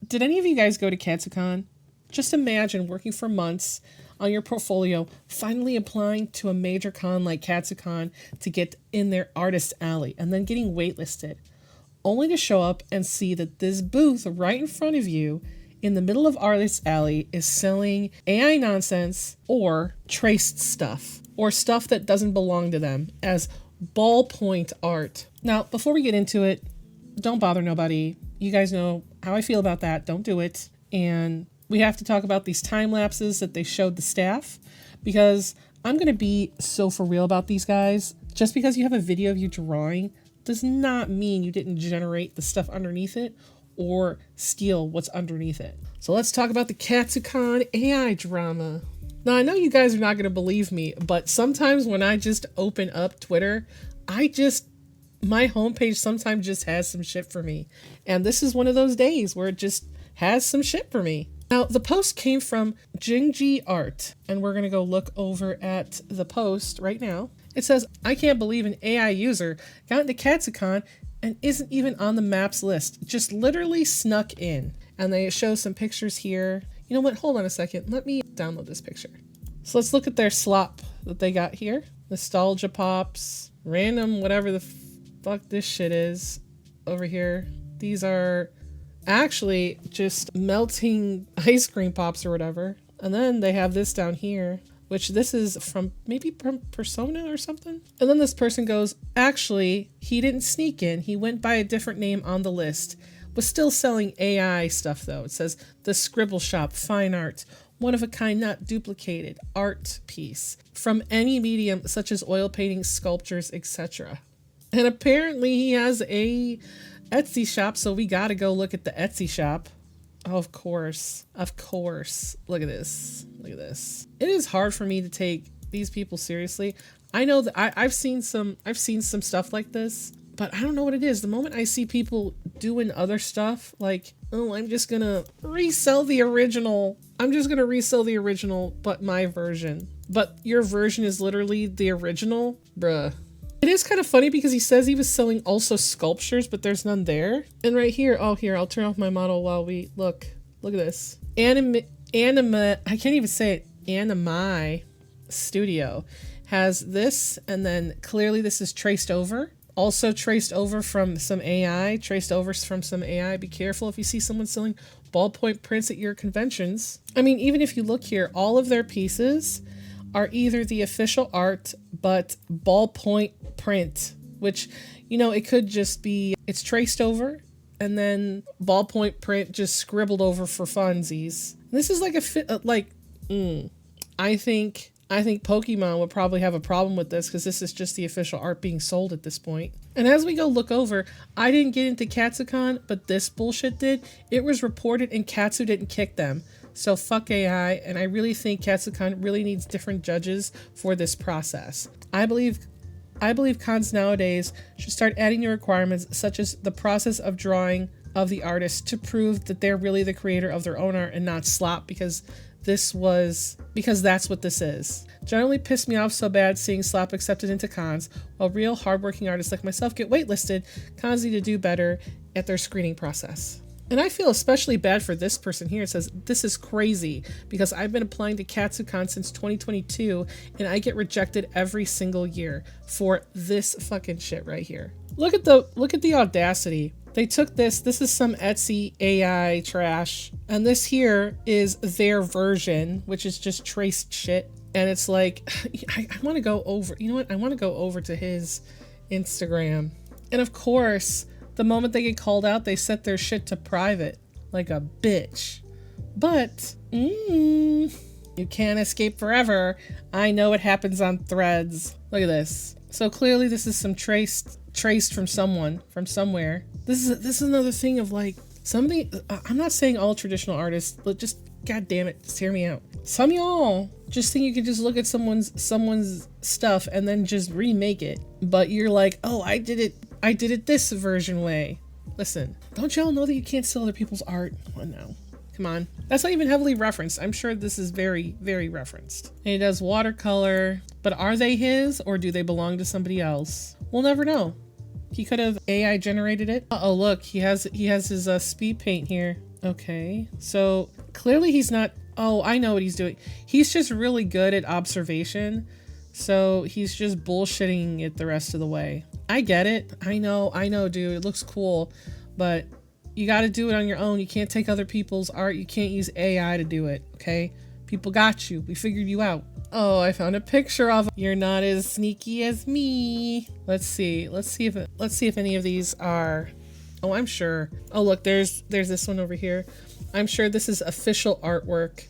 Did any of you guys go to Katsucon? Just imagine working for months on your portfolio, finally applying to a major con like Katsucon to get in their artist alley, and then getting waitlisted, only to show up and see that this booth right in front of you in the middle of artist alley is selling AI nonsense or traced stuff, or stuff that doesn't belong to them as ballpoint art. Now, before we get into it, don't bother nobody. You guys know how I feel about that. Don't do it. And we have to talk about these time lapses that they showed the staff, because I'm going to be so for real about these guys. Just because you have a video of you drawing does not mean you didn't generate the stuff underneath it or steal what's underneath it. So let's talk about the Katsucon AI drama. Now, I know you guys are not going to believe me, but sometimes when I just open up Twitter, my homepage sometimes just has some shit for me. And this is one of those days where it just has some shit for me. Now, the post came from Jingji Art, and we're going to go look over at the post right now. It says, I can't believe an AI user got into Katsucon and isn't even on the maps list. Just literally snuck in. And they show some pictures here. You know what? Hold on a second. Let me download this picture. So let's look at their slop that they got here. Nostalgia Pops, random whatever the fuck this shit is over here. These are actually just melting ice cream pops or whatever. And then they have this down here, which this is from maybe from Persona or something. And then this person goes, actually, he didn't sneak in. He went by a different name on the list. Was still selling AI stuff though. It says the Scribble Shop, fine art, one of a kind, not duplicated, art piece from any medium such as oil paintings, sculptures, etc. And apparently he has a Etsy shop, so we gotta go look at the Etsy shop. Oh, of course. Look at this. Look at this. It is hard for me to take these people seriously. I know that I've seen some stuff like this, but I don't know what it is. The moment I see people doing other stuff, like, oh, I'm just gonna resell the original, but my version. But your version is literally the original? Bruh. It is kind of funny because he says he was selling also sculptures, but there's none there. And right here, oh, here, I'll turn off my model while we look. Look at this. Anime, I can't even say it. Anime Studio has this, and then clearly this is traced over. Also traced over from some AI, Be careful if you see someone selling ballpoint prints at your conventions. I mean, even if you look here, all of their pieces are either the official art, but ballpoint print, which, you know, it could just be, it's traced over and then ballpoint print just scribbled over for funsies. This is like I think Pokemon would probably have a problem with this because this is just the official art being sold at this point. And as we go look over, I didn't get into Katsucon, but this bullshit did. It was reported and Katsu didn't kick them. So fuck AI, and I really think Katsucon really needs different judges for this process. I believe cons nowadays should start adding new requirements such as the process of drawing of the artist to prove that they're really the creator of their own art and not slop, because that's what this is. Generally pissed me off so bad seeing slop accepted into cons, while real hardworking artists like myself get waitlisted. Cons need to do better at their screening process. And I feel especially bad for this person here. It says, this is crazy because I've been applying to Katsucon since 2022 and I get rejected every single year for this fucking shit right here. Look at the audacity. They took this is some Etsy AI trash, and this here is their version, which is just traced shit. And it's like, I want to go over, you know what? I want to go over to his Instagram. And of course, the moment they get called out, they set their shit to private like a bitch. But you can't escape forever. I know it happens on Threads. Look at this. So clearly this is some traced from someone from somewhere. This is another thing of like somebody. I'm not saying all traditional artists, but just god damn it, just hear me out. Some of y'all just think you can just look at someone's stuff and then just remake it. But you're like, oh, I did it this version way. Listen, don't y'all know that you can't steal other people's art? Oh no, come on. That's not even heavily referenced. I'm sure this is very, very referenced. And he does watercolor, but are they his or do they belong to somebody else? We'll never know. He could have AI generated it. Oh look, he has his speed paint here. Okay, so clearly he's not, oh, I know what he's doing. He's just really good at observation. So he's just bullshitting it the rest of the way. I get it. I know, dude. It looks cool, but you got to do it on your own. You can't take other people's art. You can't use AI to do it, okay? People got you. We figured you out. Oh, I found a picture of him. You're not as sneaky as me. Let's see. Let's see if any of these are. Oh, I'm sure. Oh, look, there's this one over here. I'm sure this is official artwork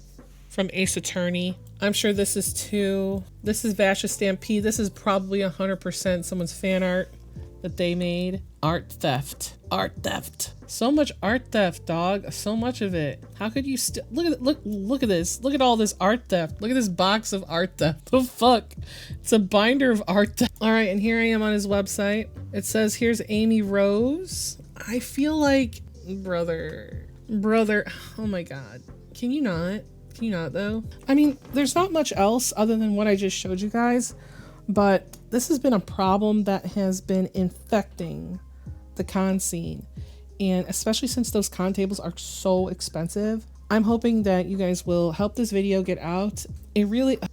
from Ace Attorney. I'm sure this is too. This is Vasha Stampede. This is probably 100% someone's fan art that they made. Art theft. Art theft. So much art theft, dog. So much of it. How could you look at this. Look at all this art theft. Look at this box of art theft. The fuck? It's a binder of art theft. All right, and here I am on his website. It says here's Amy Rose. I feel like brother. Oh my god. Can you not? Can you not though? I mean, there's not much else other than what I just showed you guys, but this has been a problem that has been infecting the con scene, and especially since those con tables are so expensive. I'm hoping that you guys will help this video get out.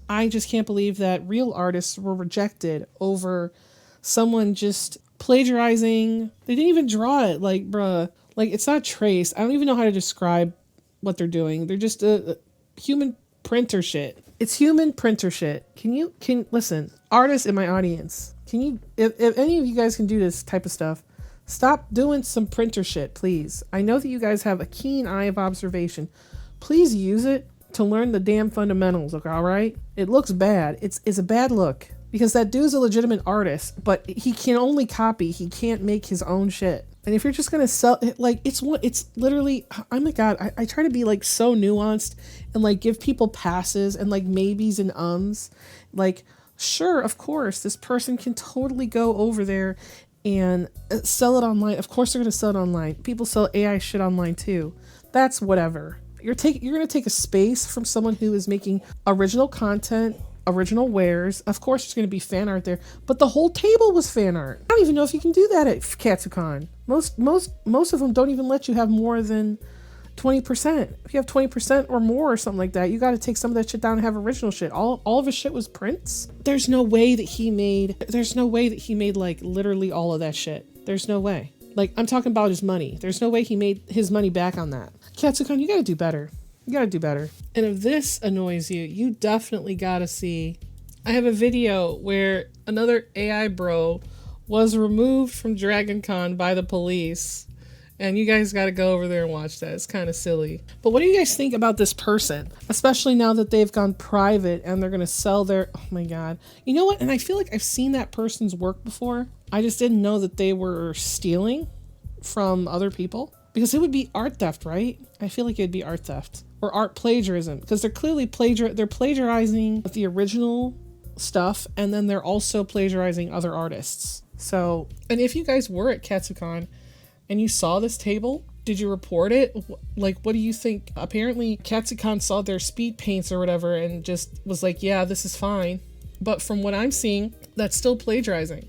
I just can't believe that real artists were rejected over someone just plagiarizing. They didn't even draw it. Like, bruh, like it's not traced. I don't even know how to describe what they're doing. They're just human printer shit. It's human printer shit. Can listen, artists in my audience, can you, if any of you guys can do this type of stuff, stop doing some printer shit, please. I know that you guys have a keen eye of observation. Please use it to learn the damn fundamentals, okay, all right? It looks bad. It's a bad look because that dude's a legitimate artist, but he can only copy. He can't make his own shit. And if you're just gonna sell it, like it's literally, oh my god, I try to be like so nuanced and like give people passes and like maybes and ums. Like, sure, of course, this person can totally go over there and sell it online. Of course they're gonna sell it online. People sell AI shit online too. That's whatever. You're gonna take a space from someone who is making original content, original wares. Of course there's going to be fan art there, but the whole table was fan art. I don't even know if you can do that at Katsucon. Most of them don't even let you have more than 20%. If you have 20% or more or something like that, you got to take some of that shit down and have original shit. All of his shit was prints. There's no way that he made like literally all of that shit. There's no way. Like, I'm talking about his money. There's no way he made his money back on that. Katsucon, you got to do better. You gotta do better. And if this annoys you, you definitely gotta see. I have a video where another AI bro was removed from Dragon Con by the police. And you guys gotta go over there and watch that. It's kind of silly. But what do you guys think about this person? Especially now that they've gone private and they're gonna sell their, oh my god. You know what? And I feel like I've seen that person's work before. I just didn't know that they were stealing from other people. Because it would be art theft, right? I feel like it'd be art theft. Or art plagiarism, because they're clearly they're plagiarizing the original stuff, and then they're also plagiarizing other artists. So, and if you guys were at Katsucon and you saw this table, did you report it? Like, what do you think? Apparently Katsucon saw their speed paints or whatever and just was like, yeah, this is fine. But from what I'm seeing, that's still plagiarizing,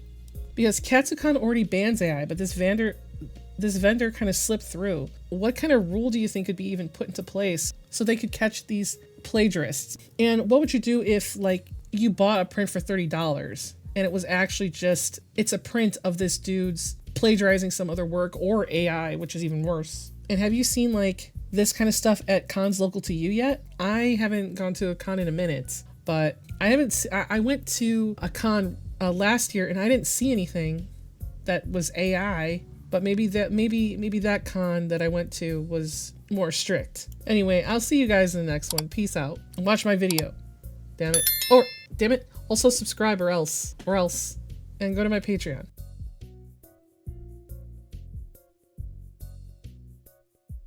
because Katsucon already bans AI, but this vendor kind of slipped through. What kind of rule do you think could be even put into place so they could catch these plagiarists? And what would you do if, like, you bought a print for $30 and it was actually just, it's a print of this dude's plagiarizing some other work or AI, which is even worse? And have you seen, like, this kind of stuff at cons local to you yet? I haven't gone to a con in a minute, but I went to a con last year and I didn't see anything that was AI. But maybe that con that I went to was more strict. Anyway, I'll see you guys in the next one. Peace out. And watch my video. Damn it. Also subscribe or else. And go to my Patreon.